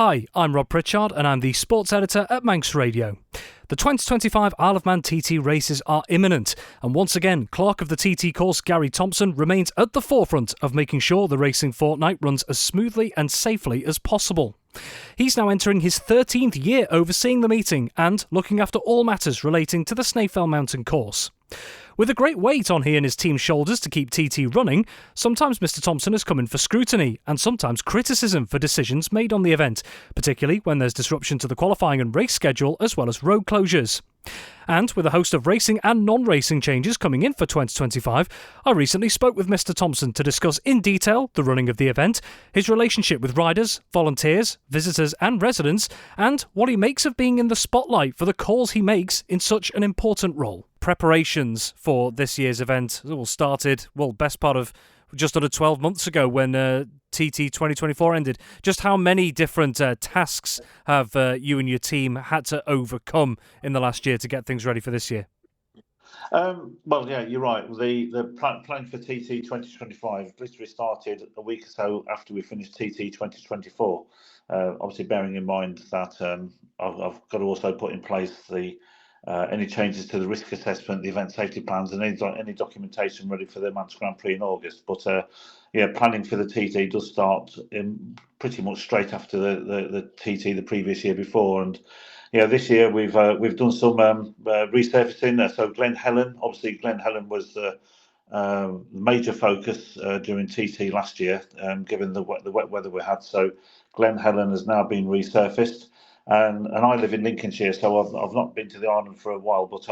Hi, I'm Rob Pritchard and I'm the sports editor at Manx Radio. The 2025 Isle of Man TT races are imminent, and once again, Clerk of the TT Course Gary Thompson remains at the forefront of making sure the racing fortnight runs as smoothly and safely as possible. He's now entering his 13th year overseeing the meeting and looking after all matters relating to the Snaefell Mountain Course. With a great weight on he and his team's shoulders to keep TT running, sometimes Mr Thompson has come in for scrutiny and sometimes criticism for decisions made on the event, particularly when there's disruption to the qualifying and race schedule as well as road closures. And with a host of racing and non-racing changes coming in for 2025, I recently spoke with Mr Thompson to discuss in detail the running of the event, his relationship with riders, volunteers, visitors and residents, and what he makes of being in the spotlight for the calls he makes in such an important role. Preparations for this year's event all started, best part of just under 12 months ago when TT 2024 ended. Just how many different tasks have you and your team had to overcome in the last year to get things ready for this year? Yeah, you're right. The plan for TT 2025 literally started a week or so after we finished TT 2024. Obviously, bearing in mind that I've got to also put in place the any changes to the risk assessment, the event safety plans, and any documentation ready for the Manx Grand Prix in August. But planning for the TT does start in pretty much straight after the TT the previous year before, and this year we've done some resurfacing. So Glen Helen was the major focus during TT last year, given the wet weather we had. So Glen Helen has now been resurfaced. And I live in Lincolnshire, so I've not been to the island for a while, but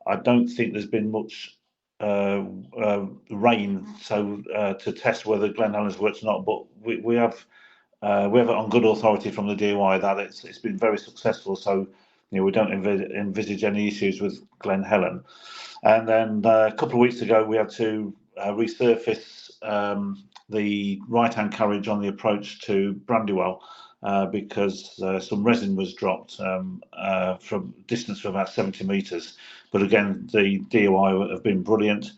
I don't think there's been much rain to test whether Glen Helen's worked or not. But we have it on good authority from the DOI that it's been very successful. So we don't envisage any issues with Glen Helen. And then a couple of weeks ago we had to resurface the right-hand carriage on the approach to Brandywell. Because some resin was dropped from distance of about 70 metres. But again, the DOI have been brilliant.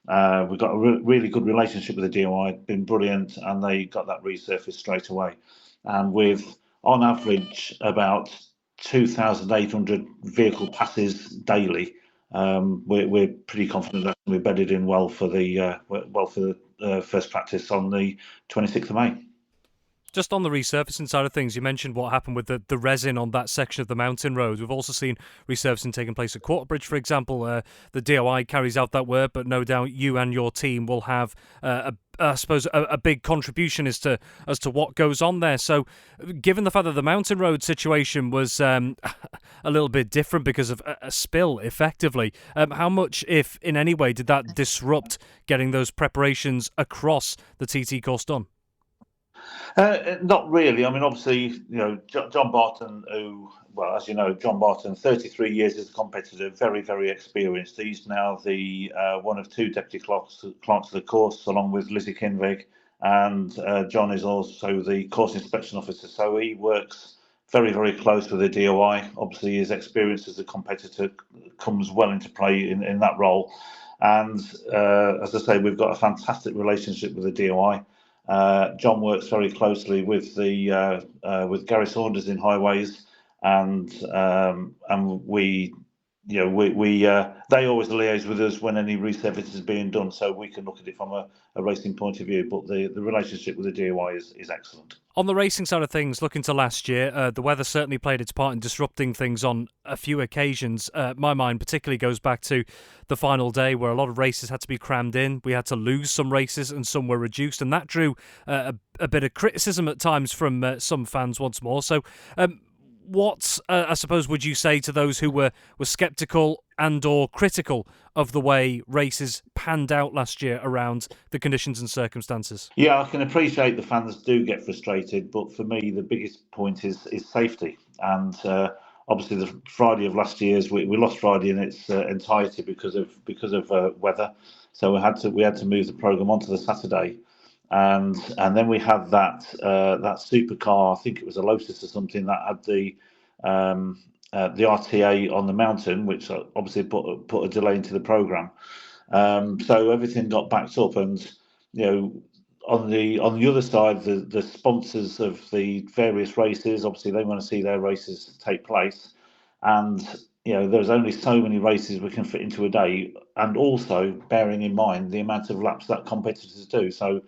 We've got a really good relationship with the DOI, been brilliant, and they got that resurfaced straight away. And with, on average, about 2,800 vehicle passes daily, we're pretty confident that we're bedded in well for the first practice on the 26th of May. Just on the resurfacing side of things, you mentioned what happened with the resin on that section of the mountain road. We've also seen resurfacing taking place at Quarterbridge, for example. The DOI carries out that work, but no doubt you and your team will have, a big contribution as to what goes on there. So, given the fact that the mountain road situation was a little bit different because of a spill, effectively, how much, if in any way, did that disrupt getting those preparations across the TT course done? Not really. I mean, obviously, John Barton, as you know, John Barton, 33 years as a competitor, very, very experienced. He's now the one of two deputy clerks of the course, along with Lizzie Kinvig, and John is also the course inspection officer. So he works very, very close with the DOI. Obviously, his experience as a competitor comes well into play in that role. And as I say, we've got a fantastic relationship with the DOI. John works very closely with with Gary Saunders in Highways, and we they always liaise with us when any resurfacing is being done, so we can look at it from a racing point of view. But the relationship with the DOI is excellent. On the racing side of things, looking to last year, the weather certainly played its part in disrupting things on a few occasions. My mind particularly goes back to the final day where a lot of races had to be crammed in. We had to lose some races and some were reduced, and that drew a bit of criticism at times from some fans once more. So what, I suppose, would you say to those who were sceptical and or critical of the way races panned out last year around the conditions and circumstances? Yeah, I can appreciate the fans do get frustrated, but for me the biggest point is safety. And obviously the Friday of last year's we lost Friday in its entirety because of weather, so we had to move the programme onto the Saturday. And then we had that supercar, I think it was a Lotus or something, that had the RTA on the mountain, which obviously put a delay into the programme. So everything got backed up, and on the other side, the sponsors of the various races, obviously they want to see their races take place, and there's only so many races we can fit into a day, and also bearing in mind the amount of laps that competitors do. So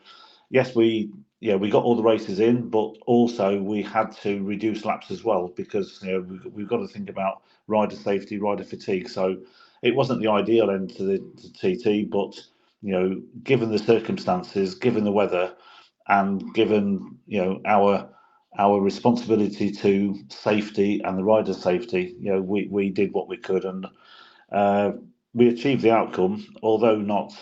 yes, we got all the races in, but also we had to reduce laps as well, because we've got to think about rider safety, rider fatigue. So it wasn't the ideal end to the TT, but given the circumstances, given the weather, and given our responsibility to safety and the rider's safety, we did what we could, and we achieved the outcome, although not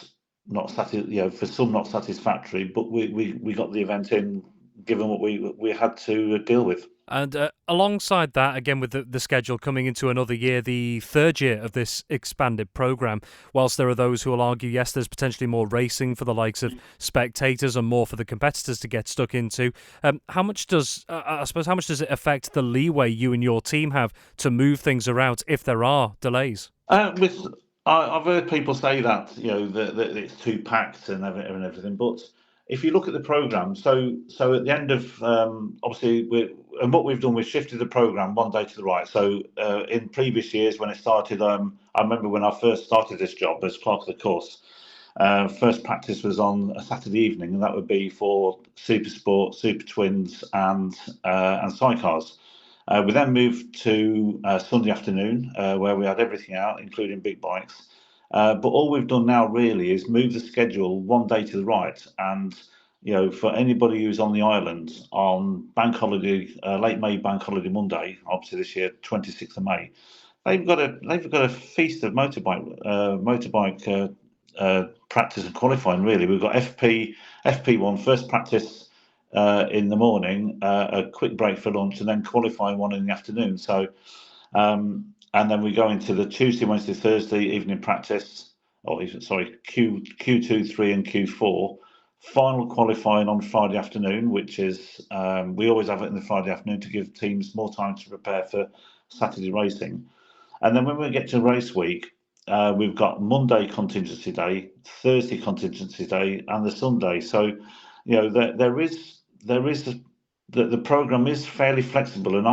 for some not satisfactory, but we got the event in, given what we had to deal with. And alongside that, again with the schedule coming into another year, the third year of this expanded programme, whilst there are those who will argue, yes, there's potentially more racing for the likes of spectators and more for the competitors to get stuck into, how much does it affect the leeway you and your team have to move things around if there are delays? I've heard people say that that it's too packed and everything, but if you look at the programme, so at the end of obviously what we've done, we've shifted the programme one day to the right. So in previous years when it started, I remember when I first started this job as clerk of the course, first practice was on a Saturday evening, and that would be for super sport, super twins, and sidecars. We then moved to Sunday afternoon, where we had everything out, including big bikes. But all we've done now really is move the schedule one day to the right. And, for anybody who's on the island on bank holiday, late May bank holiday Monday, obviously this year, 26th of May, they've got a feast of motorbike practice and qualifying, really. We've got FP1, first practice in the morning, a quick break for lunch, and then qualifying one in the afternoon. So, and then we go into the Tuesday, Wednesday, Thursday evening practice, Q2, 3 and Q4. Final qualifying on Friday afternoon, which is, we always have it in the Friday afternoon to give teams more time to prepare for Saturday racing. And then when we get to race week, we've got Monday contingency day, Thursday contingency day, and the Sunday. So, the program is fairly flexible, and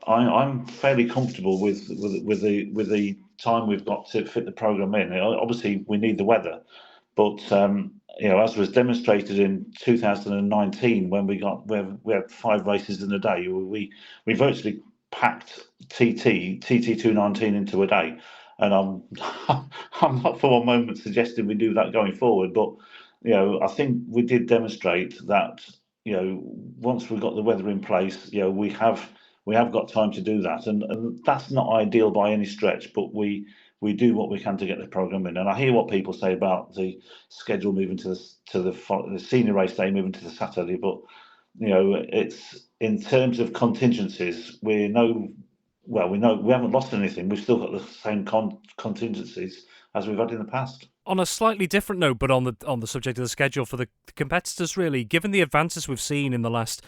I'm fairly comfortable with the time we've got to fit the program in. Obviously, we need the weather, but as was demonstrated in 2019 when we had 5 races in a day, we virtually packed TT 219 into a day. And I'm not for one moment suggesting we do that going forward, but I think we did demonstrate that once we've got the weather in place, we have got time to do that, and that's not ideal by any stretch, but we do what we can to get the program in. And I hear what people say about the schedule moving to the senior race day moving to the Saturday, but it's in terms of contingencies, we haven't lost anything. We've still got the same contingencies as we've had in the past. On a slightly different note, but on the subject of the schedule for the competitors, really, given the advances we've seen in the last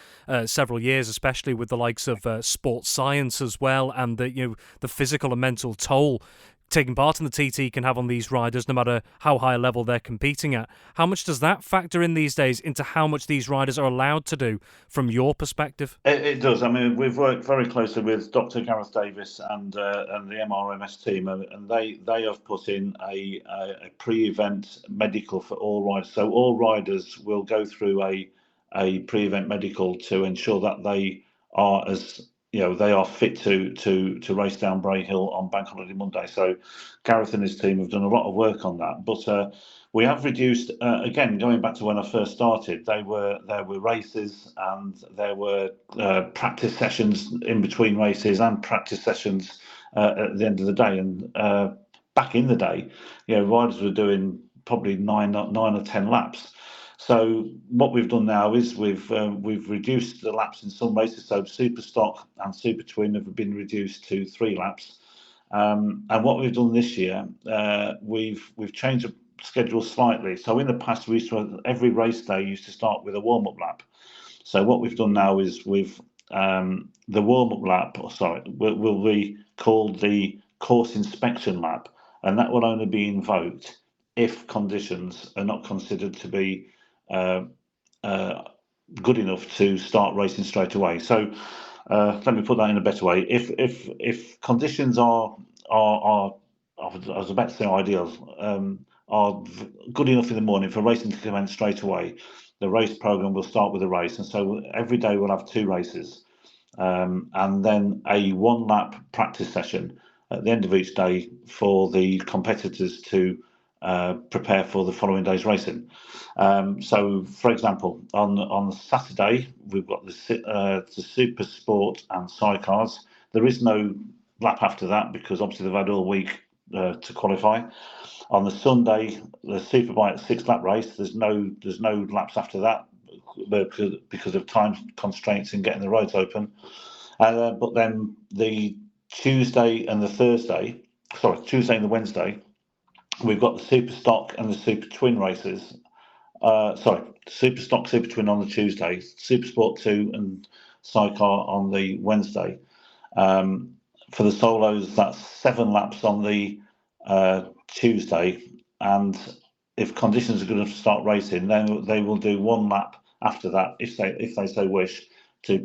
several years, especially with the likes of sports science as well, and the physical and mental toll taking part in the TT can have on these riders, no matter how high a level they're competing at. How much does that factor in these days into how much these riders are allowed to do from your perspective? It does. I mean, we've worked very closely with Dr. Gareth Davis and the MRMS team, and they have put in a pre-event medical for all riders. So all riders will go through a pre-event medical to ensure that they are they are fit to race down Bray Hill on Bank Holiday Monday. So Gareth and his team have done a lot of work on that. But we have reduced, again, going back to when I first started, there were races and there were practice sessions in between races and practice sessions at the end of the day. And back in the day, riders were doing probably 9 or 10 laps. So what we've done now is we've reduced the laps in some races. So Super Stock and Super Twin have been reduced to 3 laps. And what we've done this year, we've changed the schedule slightly. So in the past, every race day used to start with a warm-up lap. So what we've done now is the warm-up lap, will be called the course inspection lap, and that will only be invoked if conditions are not considered to be good enough to start racing straight away. So let me put that in a better way. If conditions are I was about to say ideal, are good enough in the morning for racing to commence straight away, the race program will start with a race, and so every day we'll have 2 races, and then a 1-lap practice session at the end of each day for the competitors to prepare for the following day's racing. So, for example, on Saturday we've got the Super Sport and sidecars. There is no lap after that because obviously they've had all week to qualify. On the Sunday, the Superbike 6-lap race. There's no laps after that because of time constraints in getting the roads open. But then the Tuesday and the Wednesday, we've got the Super Stock and the Super Twin races. Super Stock, Super Twin on the Tuesday, Super Sport 2 and Sidecar on the Wednesday. For the solos, that's 7 laps on the Tuesday, and if conditions are good enough to start racing, then they will do 1 lap after that, if they so wish, to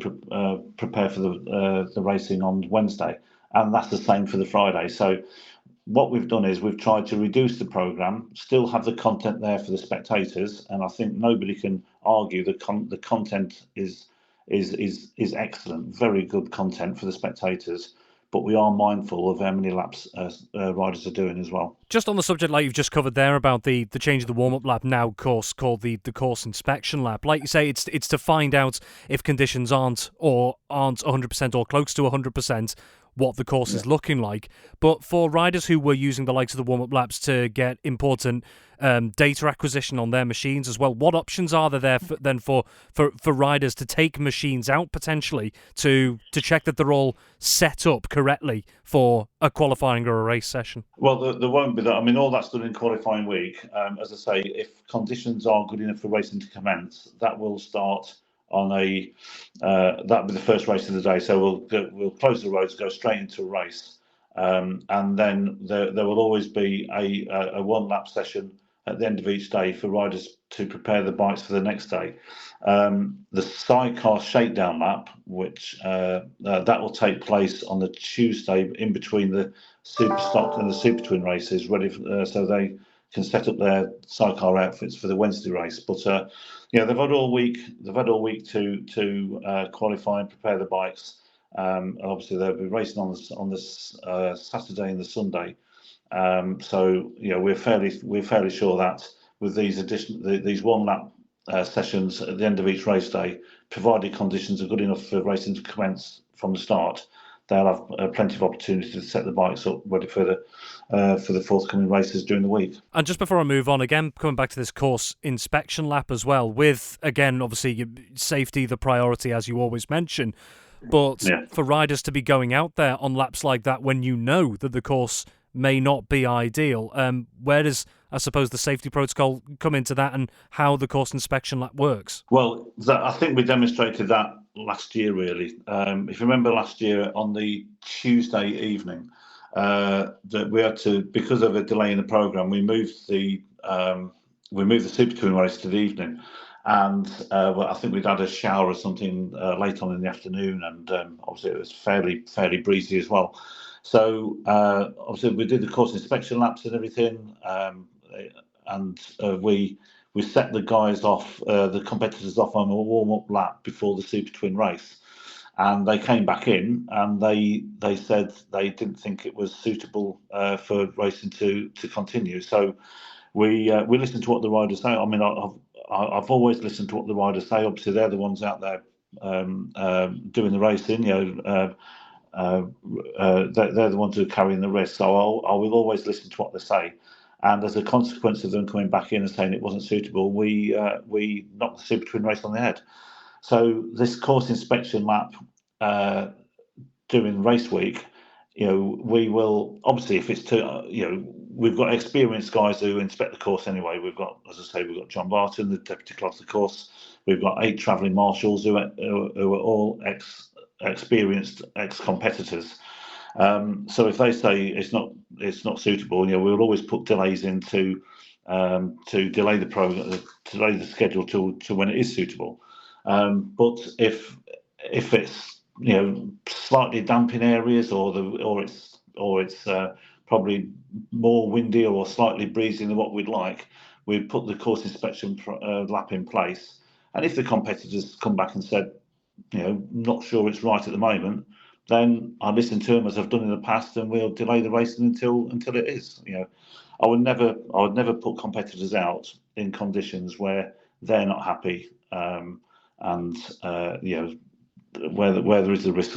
prepare for the racing on Wednesday, and that's the same for the Friday. So what we've done is we've tried to reduce the programme, still have the content there for the spectators, and I think nobody can argue the content is excellent, very good content for the spectators. But we are mindful of how many laps riders are doing as well. Just on the subject, like you've just covered there, about the change of the warm-up lap, now course called the course inspection lap. Like you say, it's to find out if conditions aren't 100% or close to 100%, what the course is looking like. But for riders who were using the likes of the warm-up laps to get important data acquisition on their machines as well, what options are there for riders to take machines out potentially to check that they're all set up correctly for a qualifying or a race session? Well, there won't be that. I mean, all that's done in qualifying week. As I say, if conditions are good enough for racing to commence, that will start on that'll be the first race of the day. So we'll close the roads, go straight into a race, and then there will always be a 1-lap session at the end of each day for riders to prepare the bikes for the next day. The sidecar shakedown lap, which that will take place on the Tuesday in between the Super Stock and the Super Twin races, ready so they can set up their sidecar outfits for the Wednesday race. But they've had all week. They've had all week to qualify and prepare the bikes. And obviously they'll be racing on this Saturday and the Sunday. So we're fairly sure that with these 1-lap sessions at the end of each race day, provided conditions are good enough for racing to commence from the start, they'll have plenty of opportunity to set the bikes up ready for the forthcoming races during the week. And just before I move on, again, coming back to this course inspection lap as well, with, again, obviously safety the priority, as you always mention, but for riders to be going out there on laps like that when you know that the course may not be ideal, where does, I suppose, the safety protocol come into that, and how the course inspection lap works? Well, I think we demonstrated that last year, really. If you remember last year on the Tuesday evening, that we had to, because of a delay in the programme, we moved the Super Twin race to the evening. And I think we'd had a shower or something late on in the afternoon, and obviously it was fairly breezy as well. So obviously we did the course inspection laps and everything, and we set the guys off, the competitors off on a warm-up lap before the Super Twin race, and they came back in and they said they didn't think it was suitable for racing to continue. So we listened to what the riders say. I mean, I've always listened to what the riders say. Obviously, they're the ones out there doing the racing. They're the ones who are carrying the risk. So I will always listen to what they say. And as a consequence of them coming back in and saying it wasn't suitable, we knocked the Super Twin race on the head. So this course inspection lap during race week, we will obviously, if it's we've got experienced guys who inspect the course anyway. We've got, as I say, we've got John Barton, the deputy clerk of the course. We've got 8 travelling marshals who are all experienced ex-competitors. So if they say it's not suitable, we'll always put delays into to delay the schedule to when it is suitable. But if it's slightly damp in areas, or it's probably more windy or slightly breezy than what we'd like, we'd put the course inspection lap in place. And if the competitors come back and said, not sure it's right at the moment, then I listen to them as I've done in the past, and we'll delay the racing until it is. I would never put competitors out in conditions where they're not happy, and where there is the risk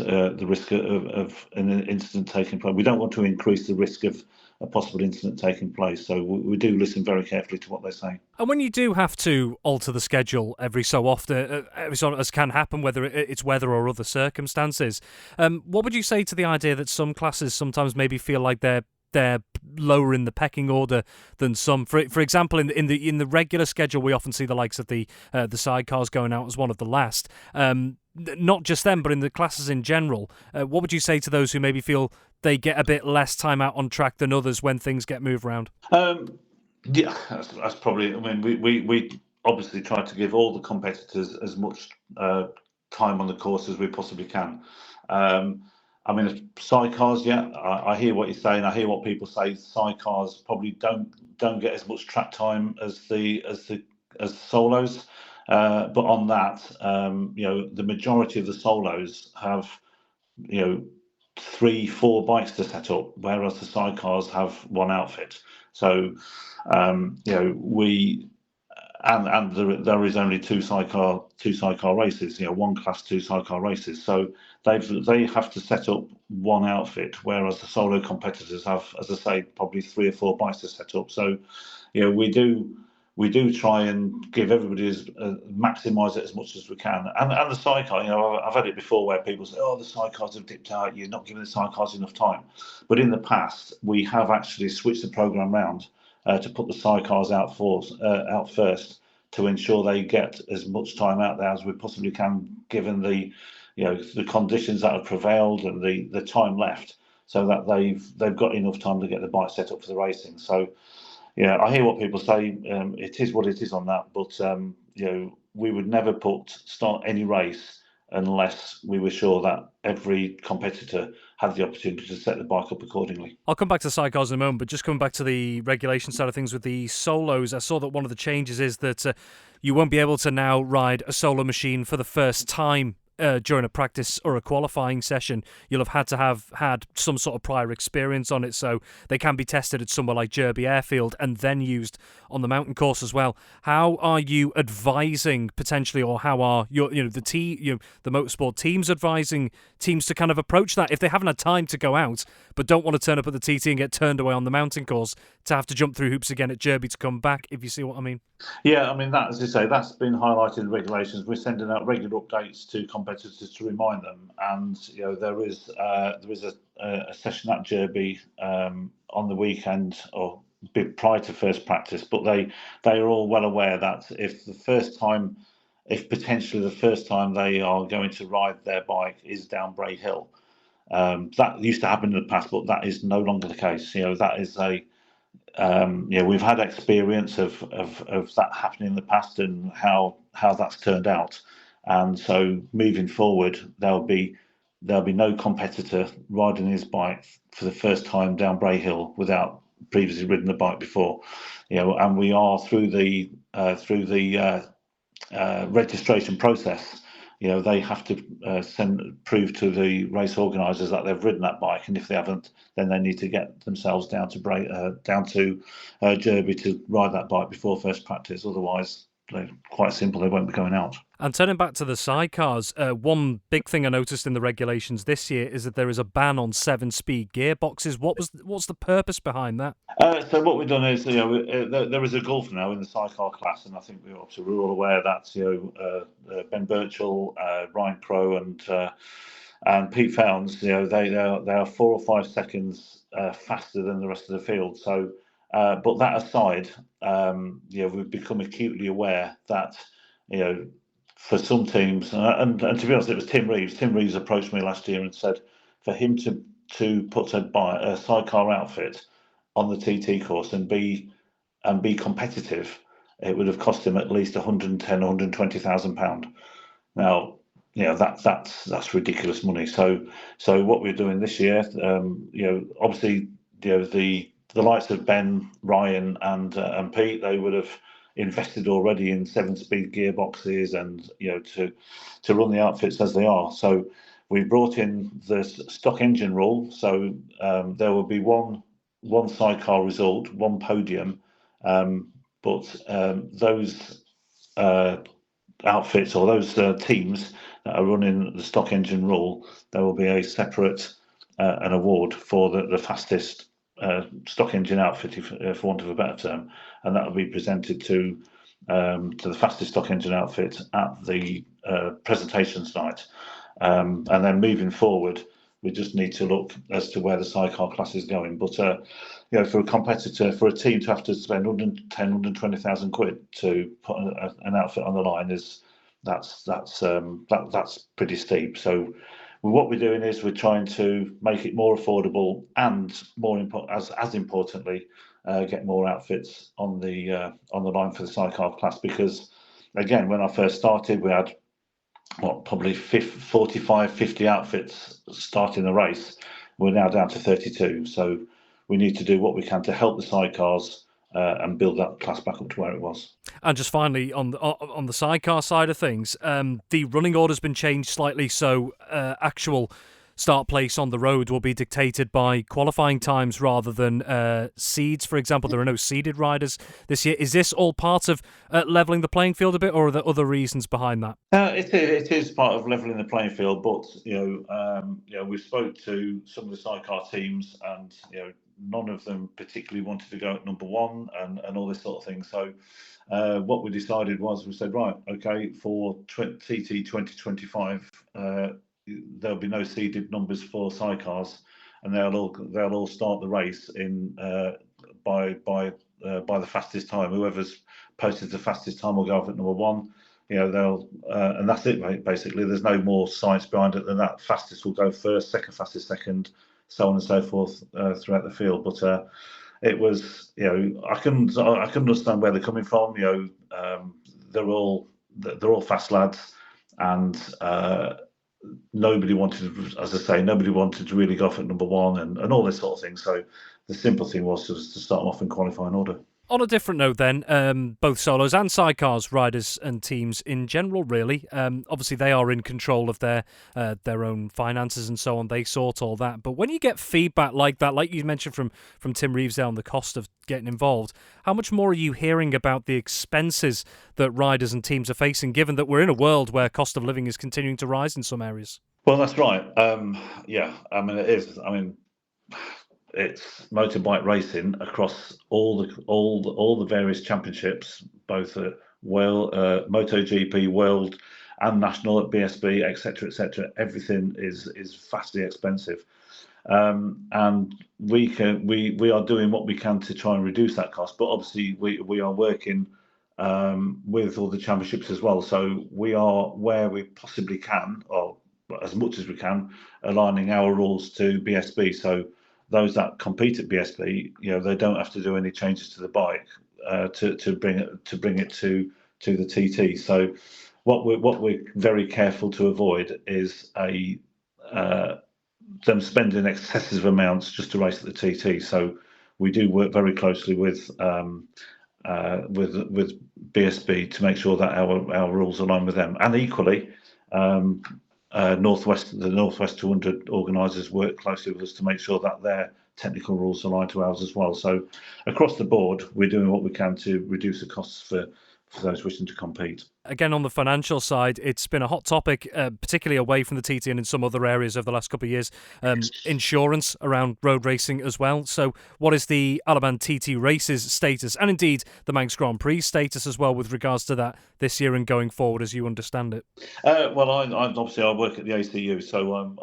of an incident taking place. We don't want to increase the risk of a possible incident taking place, so we do listen very carefully to what they say. And when you do have to alter the schedule every so often, as can happen, whether it's weather or other circumstances, what would you say to the idea that some classes sometimes maybe feel like they're lower in the pecking order than some? For example, in the regular schedule, we often see the likes of the sidecars going out as one of the last. Not just them, but in the classes in general. What would you say to those who maybe feel they get a bit less time out on track than others when things get moved around? Yeah, that's probably. I mean, we obviously try to give all the competitors as much time on the course as we possibly can. I mean, sidecars, yeah, I hear what you're saying. I hear what people say. Sidecars probably don't get as much track time as solos. But on that, the majority of the solos have 3-4 bikes to set up, whereas the sidecars have one outfit. So we and there is only two sidecar races. One class, two sidecar races. So they have to set up one outfit, whereas the solo competitors have, as I say, probably 3 or 4 bikes to set up. So we do try and give everybody maximise it as much as we can. And the sidecar, I've had it before where people say, "Oh, the sidecars have dipped out. You're not giving the sidecars enough time." But in the past, we have actually switched the programme round to put the sidecars out first, to ensure they get as much time out there as we possibly can, given the conditions that have prevailed and the time left, so that they've got enough time to get the bike set up for the racing. So. Yeah, I hear what people say. It is what it is on that, but we would never start any race unless we were sure that every competitor had the opportunity to set the bike up accordingly. I'll come back to sidecars in a moment, but just coming back to the regulation side of things with the solos, I saw that one of the changes is that you won't be able to now ride a solo machine for the first time during a practice or a qualifying session. You'll have had to have had some sort of prior experience on it, so they can be tested at somewhere like Derby Airfield and then used on the mountain course as well. How are you advising potentially, or how are the motorsport teams advising teams to kind of approach that if they haven't had time to go out but don't want to turn up at the TT and get turned away on the mountain course, to have to jump through hoops again at Derby to come back, if you see what I mean? Yeah, I mean, that, as you say, that's been highlighted in regulations. We're sending out regular updates to competitors to remind them, and there is a session at Derby on the weekend or prior to first practice, but they are all well aware that if potentially the first time they are going to ride their bike is down Bray Hill, that used to happen in the past, but that is no longer the case. That is we've had experience of that happening in the past and how that's turned out, and so moving forward there'll be no competitor riding his bike for the first time down Bray Hill without previously ridden the bike before. And we are through the registration process. They have to prove to the race organisers that they've ridden that bike, and if they haven't, then they need to get themselves down to Derby to ride that bike before first practice. Otherwise, quite simple, they won't be going out. And turning back to the sidecars, one big thing I noticed in the regulations this year is that there is a ban on 7-speed gearboxes. What's the purpose behind that? So what we've done is, there is a Gulf now in the sidecar class, and I think we're all aware that Ben Birchall, Ryan Crowe, and Pete Founds, they are 4 or 5 seconds faster than the rest of the field. So, but that aside, we've become acutely aware that for some teams, and to be honest, it was Tim Reeves. Tim Reeves approached me last year and said for him to put a sidecar outfit on the TT course and be and be competitive, it would have cost him at least £120,000. Now, that's ridiculous money. So what we're doing this year, obviously, the likes of Ben, Ryan, and Pete, they would have invested already in 7-speed gearboxes and to run the outfits as they are. So we brought in the stock engine rule. So there will be one sidecar result, one podium, but those outfits or those teams that are running the stock engine rule, there will be a separate an award for the fastest stock engine outfit, for want of a better term, and that will be presented to the fastest stock engine outfit at the presentations night. And then moving forward, we just need to look as to where the sidecar class is going. But for a competitor, for a team to have to spend 120,000 quid to put an outfit on the line that's pretty steep. So what we're doing is we're trying to make it more affordable and as importantly, get more outfits on the line for the sidecar class. Because again, when I first started, we had probably 45, 50 outfits starting the race. We're now down to 32. So we need to do what we can to help the sidecars and build that class back up to where it was. And just finally, on the sidecar side of things, the running order's been changed slightly, so actual start place on the road will be dictated by qualifying times rather than seeds. For example, there are no seeded riders this year. Is this all part of levelling the playing field a bit, or are there other reasons behind that? It is part of levelling the playing field, but we spoke to some of the sidecar teams, and none of them particularly wanted to go at number one and all this sort of thing. So what we decided was, we said, right, okay, for TT 2025, there'll be no seeded numbers for sidecars, and they'll all start the race in by the fastest time. Whoever's posted the fastest time will go off at number one. They'll and that's it, right? Basically, there's no more science behind it than that. Fastest will go first, second fastest second, so on and so forth throughout the field. But it was, I couldn't understand where they're coming from. They're all fast lads, and nobody wanted, as I say, nobody wanted to really go off at number one and all this sort of thing. So the simple thing was to start them off in qualifying order. On a different note then, both solos and sidecars, riders and teams in general, really, obviously they are in control of their own finances and so on. They sort all that. But when you get feedback like that, like you mentioned from Tim Reevesdale on the cost of getting involved, how much more are you hearing about the expenses that riders and teams are facing, given that we're in a world where cost of living is continuing to rise in some areas? Well, that's right. It is. It's motorbike racing across all the various championships, both at MotoGP, World, and National, at BSB, etc., etc. Everything is vastly expensive, and we are doing what we can to try and reduce that cost. But obviously, we are working with all the championships as well. So we are, where we possibly can, or as much as we can, aligning our rules to BSB. So those that compete at BSB, they don't have to do any changes to the bike to bring it to the TT. So what we're very careful to avoid is them spending excessive amounts just to race at the TT. So we do work very closely with BSB to make sure that our rules align with them, and equally. The Northwest 200 organisers work closely with us to make sure that their technical rules align to ours as well. So across the board, we're doing what we can to reduce the costs for those wishing to compete. Again, on the financial side, it's been a hot topic, particularly away from the TT and in some other areas over the last couple of years. Insurance around road racing as well. So what is the Isle of Man TT races status, and indeed the Manx Grand Prix status as well, with regards to that this year and going forward, as you understand it? Well, I obviously work at the ACU, so I'm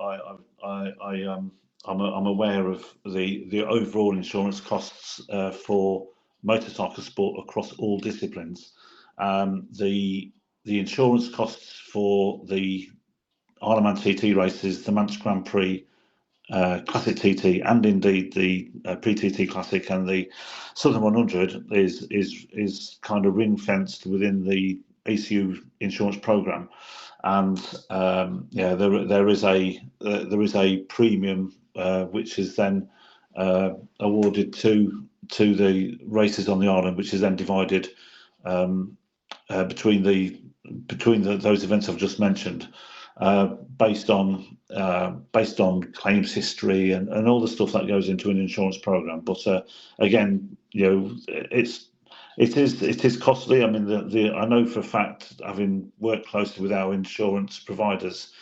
aware of the overall insurance costs for motorcycle sport across all disciplines. The insurance costs for the Isle of Man TT races, the Manx Grand Prix, Classic TT, and indeed the pre-TT Classic and the Southern 100 is kind of ring fenced within the ACU insurance program, and there is a premium which is then awarded to the races on the island, which is then divided between those events I've just mentioned, based on claims history and all the stuff that goes into an insurance program. But again, it is costly. I mean, I know for a fact, having worked closely with our insurance providers,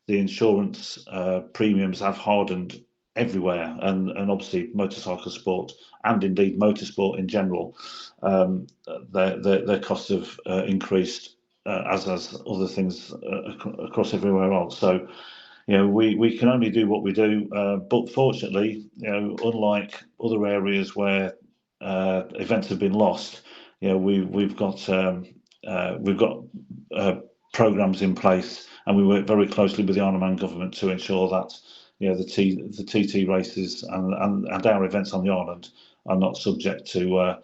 the insurance premiums have hardened everywhere, and obviously motorcycle sport and indeed motorsport in general, their costs have increased, as other things across everywhere else. So we can only do what we do, but fortunately, unlike other areas where events have been lost, we've got programs in place, and we work very closely with the Isle of Man government to ensure that the TT races and our events on the island are not subject to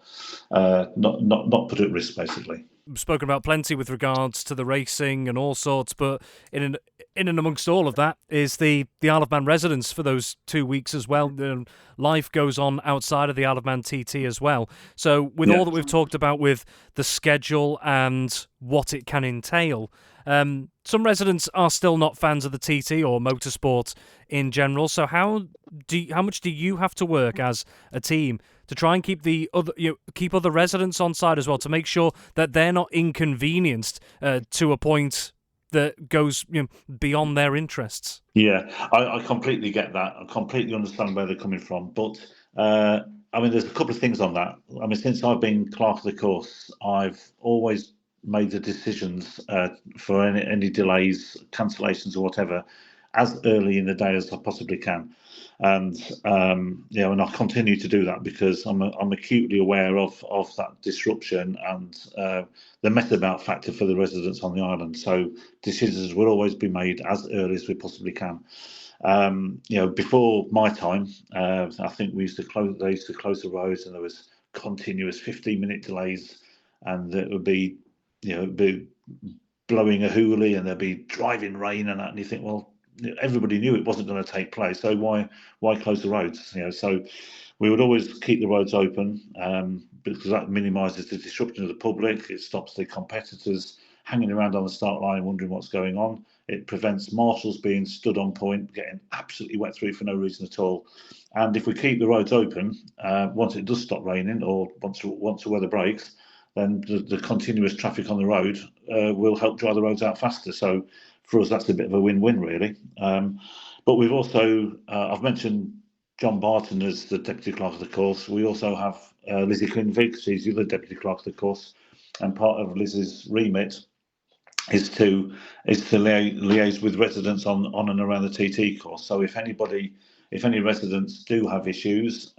not put at risk, basically. We've spoken about plenty with regards to the racing and all sorts, but in and amongst all of that is the Isle of Man residents for those 2 weeks as well. Life goes on outside of the Isle of Man TT as well. So with all that we've talked about with the schedule and what it can entail, some residents are still not fans of the TT or motorsport in general. So how much do you have to work as a team to try and keep keep other residents on side as well, to make sure that they're not inconvenienced to a point that goes beyond their interests? Yeah, I completely get that. I completely understand where they're coming from. But I mean, there's a couple of things on that. I mean, since I've been clerk of the course, I've always made the decisions for any delays, cancellations, or whatever, as early in the day as I possibly can. And and I'll continue to do that because I'm acutely aware of that disruption and the mess about factor for the residents on the island. So decisions will always be made as early as we possibly can. Before my time, I think they used to close the roads, and there was continuous 15-minute delays, and it would be blowing a hoolie, and there'd be driving rain and that, and you think, well, everybody knew it wasn't going to take place, so why close the roads? So we would always keep the roads open, because that minimises the disruption of the public. It stops the competitors hanging around on the start line wondering what's going on. It prevents marshals being stood on point, getting absolutely wet through for no reason at all. And if we keep the roads open, once it does stop raining, or once the weather breaks, then the continuous traffic on the road will help dry the roads out faster. So for us, that's a bit of a win-win, really. But we've also, I've mentioned John Barton as the Deputy Clerk of the course. We also have Lizzie Clinvig. She's the other Deputy Clerk of the course. And part of Lizzie's remit is to liaise with residents on and around the TT course. So if any residents do have issues,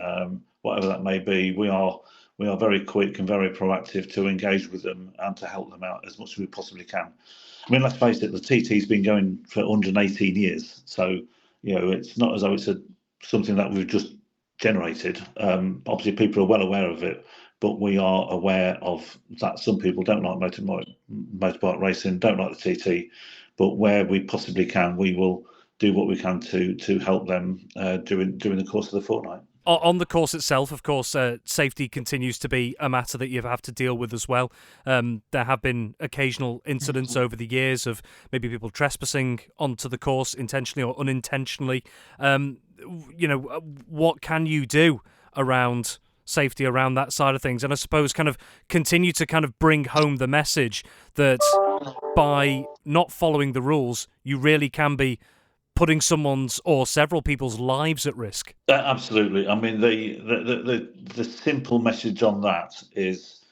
whatever that may be, we are very quick and very proactive to engage with them and to help them out as much as we possibly can. I mean, let's face it, the TT's been going for 118 years. So, it's not as though it's something that we've just generated. Obviously, people are well aware of it, but we are aware of that some people don't like motorbike racing, don't like the TT, but where we possibly can, we will do what we can to help them during the course of the fortnight. On the course itself, of course, safety continues to be a matter that you have to deal with as well. There have been occasional incidents over the years of maybe people trespassing onto the course intentionally or unintentionally. What can you do around safety around that side of things? And I suppose kind of continue to kind of bring home the message that by not following the rules, you really can be putting someone's or several people's lives at risk. Absolutely. I mean, the simple message on that is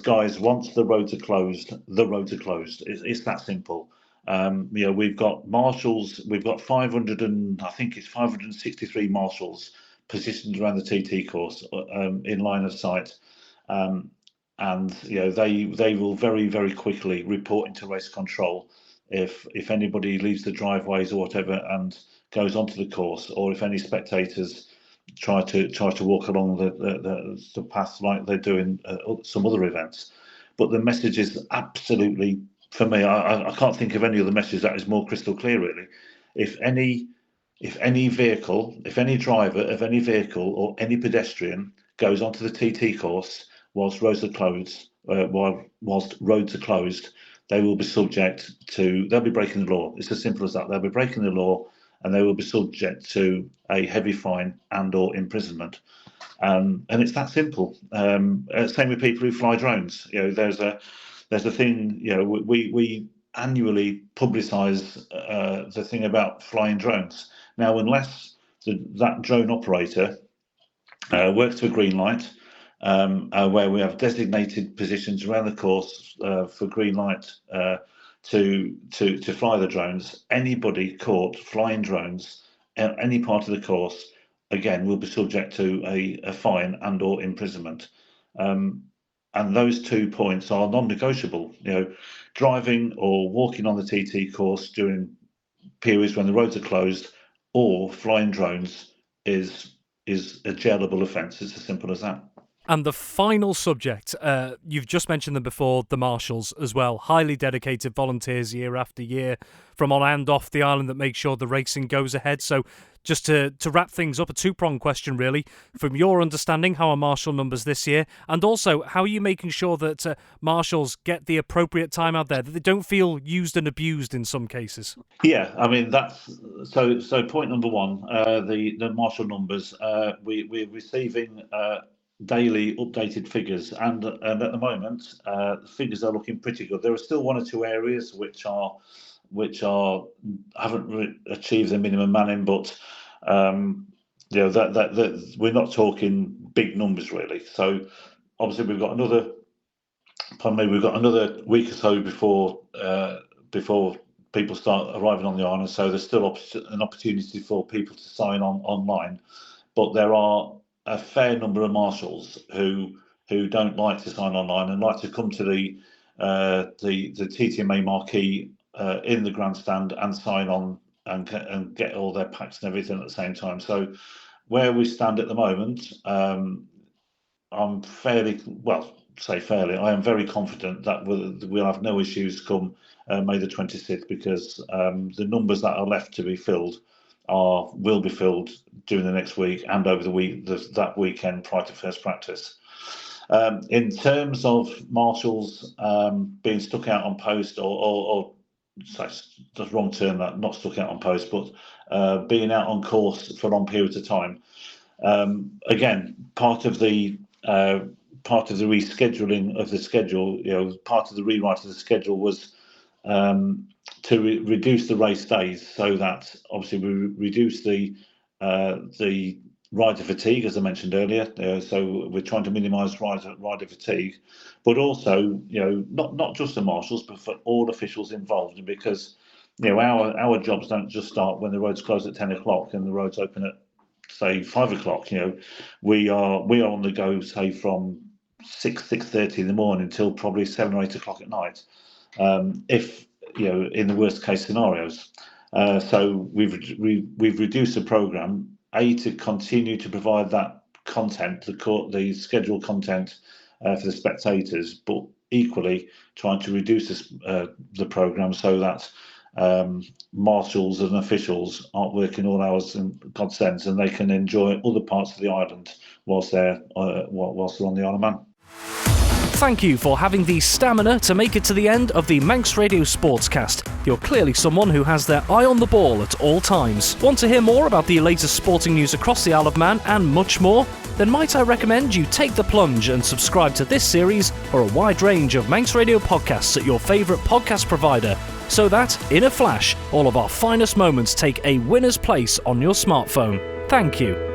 guys, once the roads are closed, the roads are closed. It's that simple. We've got marshals. We've got 563 marshals positioned around the TT course in line of sight, and they will very, very quickly report into race control if anybody leaves the driveways or whatever and goes onto the course, or if any spectators try to walk along the path like they do in some other events. But the message is absolutely, for me, I can't think of any other message that is more crystal clear, really. If any vehicle, if any driver of any vehicle or any pedestrian goes onto the TT course whilst roads are closed, they will be they'll be breaking the law. It's as simple as that. They'll be breaking the law, and they will be subject to a heavy fine and/or imprisonment. And it's that simple. Same with people who fly drones. There's a thing. We annually publicise the thing about flying drones. Now, unless that drone operator works for green light, where we have designated positions around the course for green light to fly the drones, anybody caught flying drones at any part of the course, again, will be subject to a fine and/or imprisonment. And those 2 points are non-negotiable. Driving or walking on the TT course during periods when the roads are closed, or flying drones is a jailable offence. It's as simple as that. And the final subject, you've just mentioned them before, the marshals as well. Highly dedicated volunteers year after year from on and off the island that make sure the racing goes ahead. So just to wrap things up, a two-pronged question really. From your understanding, how are marshal numbers this year? And also, how are you making sure that marshals get the appropriate time out there, that they don't feel used and abused in some cases? Yeah, I mean, that's so point number one, the marshal numbers. We're receiving daily updated figures, and at the moment figures are looking pretty good. There are still one or two areas which haven't achieved the minimum manning, but that we're not talking big numbers really. So obviously we've got another week or so before people start arriving on the island, so there's still an opportunity for people to sign on online, but there are a fair number of marshals who don't like to sign online and like to come to the TTMA marquee in the grandstand and sign on and get all their packs and everything at the same time. So where we stand at the moment, I'm I am very confident that we'll have no issues come May the 26th, because the numbers that are left to be filled will be filled during the next week and over the week that weekend prior to first practice. In terms of marshals being stuck out on post, or that's the wrong term, that not stuck out on post, but being out on course for long periods of time. Again, part of the rescheduling of the schedule, part of the rewrite of the schedule was to reduce the race days, so that obviously we reduce the rider fatigue, as I mentioned earlier. So we're trying to minimise rider fatigue, but also not just the marshals, but for all officials involved, because our jobs don't just start when the roads close at 10 o'clock and the roads open at say 5 o'clock. We are on the go, say from 6:30 in the morning till probably 7 or 8 o'clock at night. If in the worst case scenarios, so we've reduced the programme to continue to provide that content, the scheduled content for the spectators, but equally trying to reduce the programme so that marshals and officials aren't working all hours in God's sense, and they can enjoy other parts of the island whilst they're on the Isle of Man. Thank you for having the stamina to make it to the end of the Manx Radio Sportscast. You're clearly someone who has their eye on the ball at all times. Want to hear more about the latest sporting news across the Isle of Man and much more? Then might I recommend you take the plunge and subscribe to this series or a wide range of Manx Radio podcasts at your favourite podcast provider, so that, in a flash, all of our finest moments take a winner's place on your smartphone. Thank you.